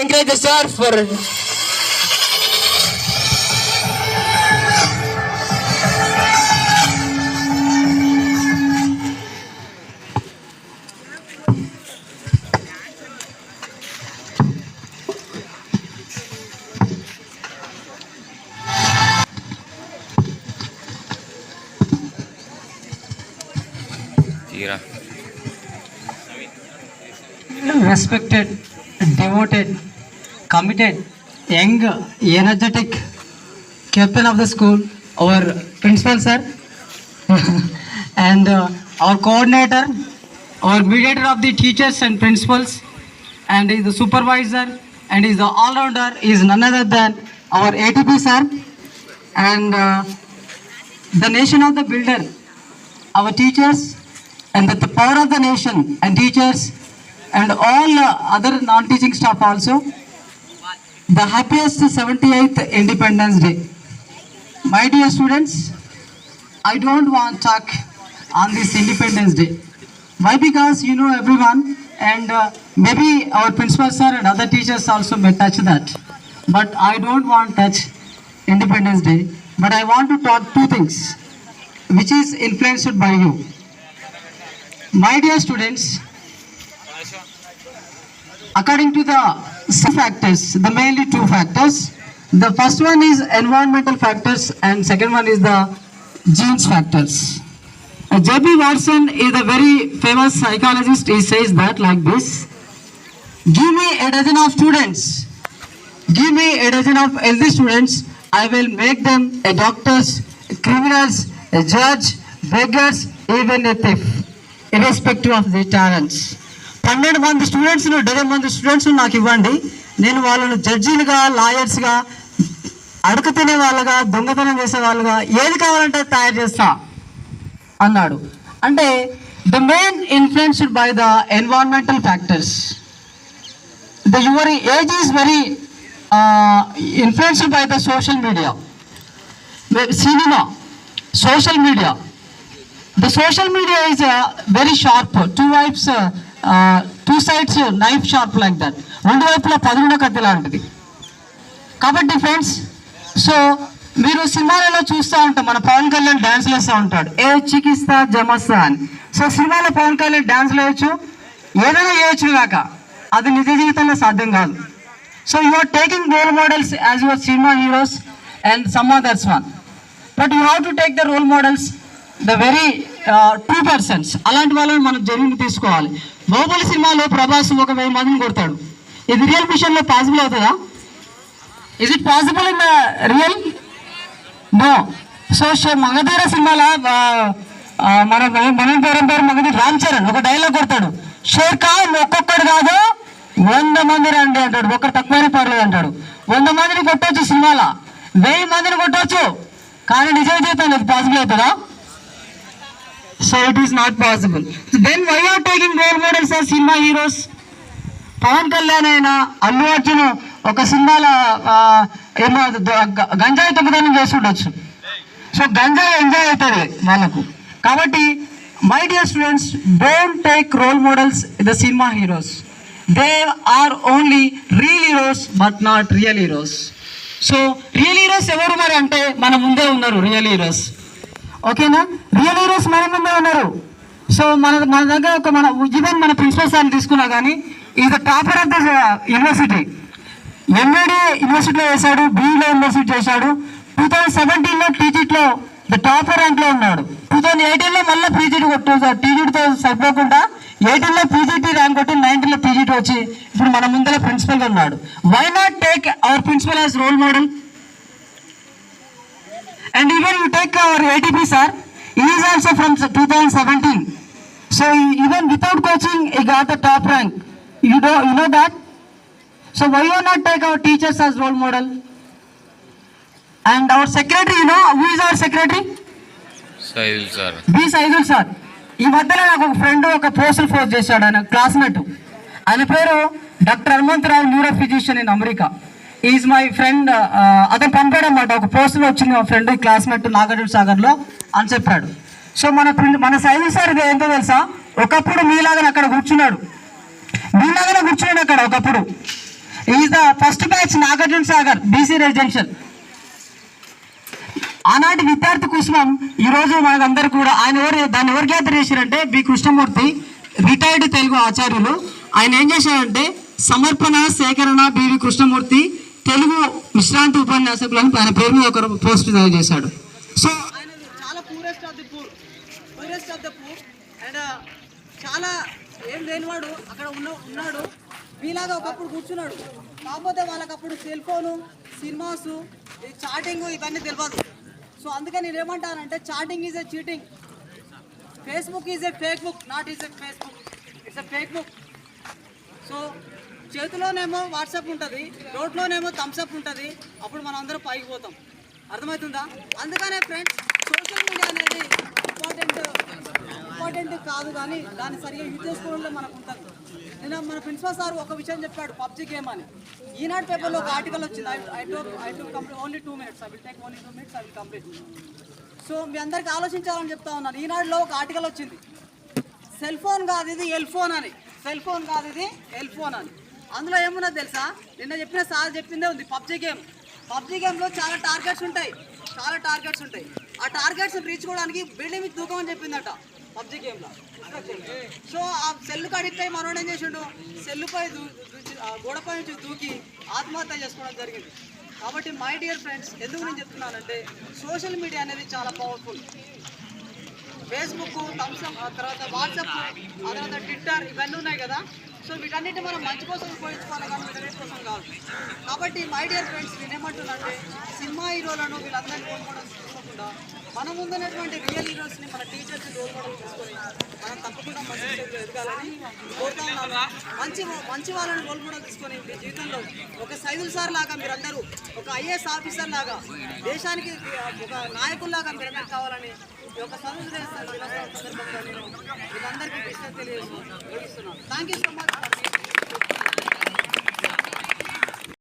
encourage the sir for. Respected, devoted, committed, young, energetic captain of the school, our principal sir, and our coordinator, our mediator of the teachers and principals, and is the supervisor, and is the all-rounder, is none other than our ATP sir, and the nation of the builder, our teachers, and the power of the nation and teachers, and all other non-teaching staff also. The happiest 78th Independence Day. My dear students, I don't want to talk on this Independence Day. Why? Because you know everyone, and maybe our principal sir and other teachers also may touch that. But I don't want to touch Independence Day. But I want to talk two things which is influenced by you. My dear students, according to the factors, the mainly two factors. The first one is environmental factors and second one is the genes factors. J.B. Watson is a very famous psychologist. He says that like this: give me a dozen of students, give me a dozen of healthy students, I will make them a doctors, criminals, a judge, beggars, even a thief, irrespective of their talents. 12 మంది students, 12 మంది students నాకు ఇవ్వండి, నేను వాళ్ళను జడ్జీలుగా, లాయర్స్గా, అడుగు తినే వాళ్ళగా, దొంగతనం చేసే వాళ్ళుగా, ఏది కావాలంటే తయారు చేస్తా అన్నాడు. అంటే the main influenced by the environmental factors. The your age is very influenced by the social media, cinema, social media. The social media is very sharp, two sides knife sharp like that. రెండు వైపులా పదునున్న కత్తి లాంటిది. కాబట్టి friends, so మీరు సినిమాలలో చూస్తూ ఉంటాం, మన పవన్ కళ్యాణ్ డ్యాన్స్లు వేస్తూ ఉంటాడు, ఏ చికిత్సా జమస్తా అని. సో సినిమాలో పవన్ కళ్యాణ్ డ్యాన్స్లు వేయచ్చు, ఏదైనా వేయచ్చు కాక, అది నిజ జీవితంలో సాధ్యం కాదు. So you are taking role models as your cinema heroes and some others one, but you have to take the role models the very true persons. అలాంటి వాళ్ళని మనం జరుగుని తీసుకోవాలి. బాహుబలి సినిమాలో ప్రభాస్ 1000 మందిని కొడతాడు. ఇది రియల్ విషయంలో పాసిబుల్ అవుతుందా? Is it possible in real? No. So Magadheera సినిమాలో మన పేరు మగధీర రామ్ చరణ్ ఒక డైలాగ్ కొడతాడు, షేర్ ఖాన్ ఒక్కొక్కడు కాదు 100 మంది రండి అంటాడు, ఒక్కరు తక్కువైనా పర్లేదు అంటాడు. 100 మందిని కొట్టవచ్చు సినిమాలో, 1000 మందిని కొట్టవచ్చు, కానీ నిజ జీవితంలో ఇది పాసిబుల్ అవుతుందా? So it is not possible. Then why are taking role models as cinema heroes? Pawan Kalyan అయినా, అల్లు అర్జున్ ఒక సినిమాలో ఏమో గంజాయి తొక్కదనం చేసి ఉండొచ్చు. సో గంజాయి ఎంజాయ్ అవుతుంది వాళ్ళకు. కాబట్టి my dear students, don't take role models the cinema heroes. They are only real heroes but not real heroes. So real heroes ఎవరు మరి అంటే మన ముందే ఉన్నారు రియల్ హీరోస్. ఓకేనా? రియల్ హీరోస్ మన ముందే ఉన్నారు. సో మన దగ్గర ఒక ఈవెన్ మన ప్రిన్సిపల్ సార్ని తీసుకున్నా కానీ is the topper of the university. MEd యూనివర్సిటీలో చేశాడు, బీఈలో యూనివర్సిటీ చేశాడు. 2017లో టీజీట్లో ద టాపర్ ర్యాంక్లో ఉన్నాడు. 2018లో మళ్ళీ పీజీటీ కొట్టాడు. టీజీటీతో సరిపోకుండా 18లో పీజీటీ ర్యాంక్ కొట్టి 19లో పీజీటీ వచ్చి ఇప్పుడు మన ముందర ప్రిన్సిపల్గా ఉన్నాడు. Why not take our principal as role model? And even you take our ATP sir, he is also from 2017. So even without coaching, he got the top rank. You know that? So why you not take our teachers as role model? And our secretary, you know, who is our secretary? Saidul sir. B. Saidul sir. ఈ మధ్యలో నాకు ఒక friend ఒక postal post చేశాడు, ఆయన classmate. ఆయన పేరు doctor Hanumantharao, neuro physician in America. Is my friend. అతను పంపాడు అన్నమాట, ఒక పోస్టులో వచ్చింది మా ఫ్రెండ్ క్లాస్మేట్ నాగార్జున సాగర్లో అని చెప్పాడు. సో మన సైదు సార్ ఇది ఏంటో తెలుసా, ఒకప్పుడు మీలాగానే అక్కడ కూర్చున్నాడు, మీలాగానే కూర్చున్నాడు అక్కడ ఒకప్పుడు. Is the first batch Nagarjuna Sagar BC residential. ఆనాటి విద్యార్థి కుసుమం ఈరోజు మనకందరూ కూడా దాన్ని ఎవరు గ్యాదర్ చేశారంటే బి కృష్ణమూర్తి, రిటైర్డ్ తెలుగు ఆచార్యులు. ఆయన ఏం చేశారంటే సమర్పణ సేకరణ బివి కృష్ణమూర్తి తెలుగు విశ్రాంతి ఉపన్యాసకులను ఆయన పేరు మీద ఒకరు పోస్ట్ తయారు చేశాడు. సో ఆయన చాలా poorest of the poor and చాలా ఏం లేనివాడు అక్కడ ఉన్నాడు. మీలాగా ఒకప్పుడు కూర్చున్నాడు. కాకపోతే వాళ్ళకి అప్పుడు సెల్ ఫోను, సినిమాస్, చాటింగ్ ఇవన్నీ తెలియదు. సో అందుకని నేను ఏమంటానంటే chatting is a cheating, Facebook is a fake book, not is a Facebook, it's a fake book. So చేతిలోనేమో వాట్సాప్ ఉంటుంది, రోడ్లోనేమో థమ్స్అప్ ఉంటుంది. అప్పుడు మనం అందరం పైకి పోతాం. అర్థమవుతుందా? అందుకనే ఫ్రెండ్స్ సోషల్ మీడియా అనేది ఇంపార్టెంట్ కాదు, కానీ దాన్ని సరిగా యూజ్ చేసుకోవడంలో మనకు ఉంటుంది. నేను మన ప్రిన్సిపల్ సార్ ఒక విషయం చెప్పాడు, పబ్జీ గేమ్ అని. ఈనాడు పేపర్లో ఒక ఆర్టికల్ వచ్చింది. I to complete only 2 minutes. I will take only 2 minutes. I will complete. So మీ అందరికి ఆలోచించాలని చెప్తా ఉన్నాను. ఈనాడులో ఒక ఆర్టికల్ వచ్చింది, సెల్ ఫోన్ కాదు ఇది ఎల్ ఫోన్ అని. సెల్ ఫోన్ కాదు ఇది ఎల్ ఫోన్ అని. అందులో ఏమున్నది తెలుసా? నిన్న చెప్పిన సార్ చెప్పిందే ఉంది. పబ్జీ గేమ్లో చాలా టార్గెట్స్ ఉంటాయి. ఆ టార్గెట్స్ రీచ్ కావడానికి బిల్డింగ్ మీద దూకమని చెప్పిందట పబ్జీ గేమ్లో. సో ఆ సెల్లుకి అడిక్ట్ అయ్యి మనోడు ఏం చేసిండు, సెల్లుపై గోడపై నుంచి దూకి ఆత్మహత్య చేసుకోవడం జరిగింది. కాబట్టి మై డియర్ ఫ్రెండ్స్, ఎందుకు నేను చెప్తున్నానంటే సోషల్ మీడియా అనేది చాలా పవర్ఫుల్. ఫేస్బుక్, థమ్స్అప్, తర్వాత వాట్సాప్, ఆ తర్వాత ట్విట్టర్ ఇవన్నీ ఉన్నాయి కదా. సో వీటన్నిటి మనం మంచి కోసం ఉపయోగించుకోవాలి, కానీ వీటన్నిటి కోసం కాదు. కాబట్టి మై డియర్ ఫ్రెండ్స్, నేనేమంటున్నానంటే సినిమా హీరోలను వీళ్ళందరినీ రోల్ మోడల్స్ తీసుకోకుండా మన ముందున్నటువంటి రియల్ హీరోస్ని, మన టీచర్స్ని రోల్ మోడల్ తీసుకొని మనం తప్పకుండా మంచి స్టేజ్లో ఎదగాలని కోరుతా ఉన్నాను. మంచి వాళ్ళని రోల్ మోడల్ తీసుకొని మీ జీవితంలో ఒక సైదుల్ సార్ లాగా మీరందరూ, ఒక ఐఏఎస్ ఆఫీసర్ లాగా, దేశానికి ఒక నాయకుల్లాగా మీరందరూ కావాలని ఈ యొక్క సందర్భంగా నేను వీళ్ళందరికీ తెలియజేస్తున్నాను. Thank you so much.